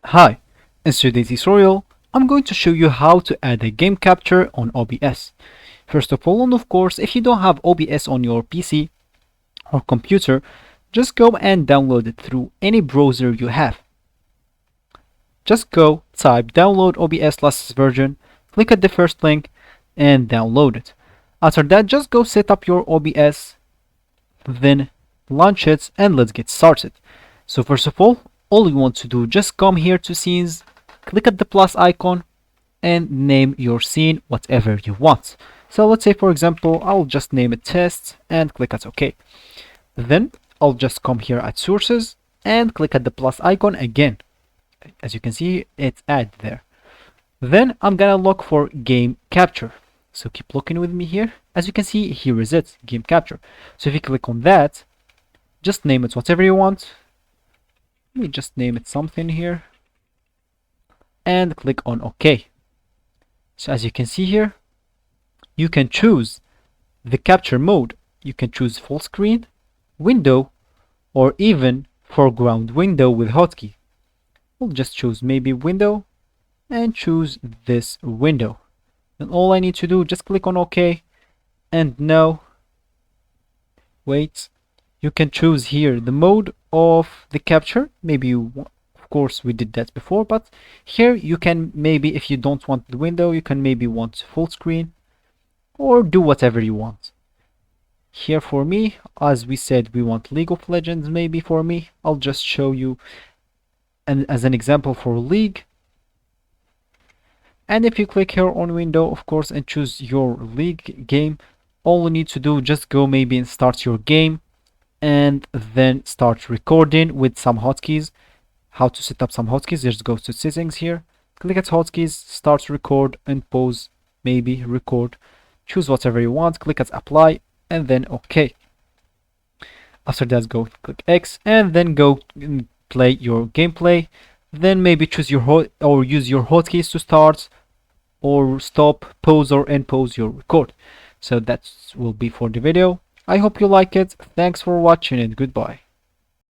Hi, in today's tutorial, I'm going to show you how to add a game capture on OBS. First of all, and of course, if you don't have OBS on your PC or computer, just go and download it through any browser you have. Just go, type download OBS latest version, click at the first link, and download it. After that, just go set up your OBS, then launch it, and let's get started. So first of all you want to do, just come here to scenes, click at the plus icon, and name your scene whatever you want. So let's say, for example, I'll just name it test and click at OK. Then I'll just come here at sources and click at the plus icon again. As you can see, it's add there. Then I'm gonna look for game capture. So keep looking with me here. As you can see, here is it, game capture. So if you click on that, just name it whatever you want. Let me just name it something here and click on OK. So as you can see here, you can choose the capture mode. You can choose full screen, window, or even foreground window with hotkey. We'll just choose maybe window and choose this window. And all I need to do, just click on OK. And now, wait, you can choose here the mode of the capture. Maybe of course we did that before, but here you can maybe, if you don't want the window, you can maybe want full screen or do whatever you want. Here for me, as we said, we want League of Legends. Maybe for me, I'll just show you as an example for League. And if you click here on window, of course, and choose your League game, all you need to do, just go maybe and start your game and then start recording with some hotkeys. How to set up some hotkeys, just go to settings here, click at hotkeys, start record and pause, maybe record, choose whatever you want, click at apply and then OK. After that, go click X and then go and play your gameplay. Then maybe choose your or use your hotkeys to start or stop, pause or unpause your record. So that will be for the video. I hope you like it. Thanks for watching and goodbye.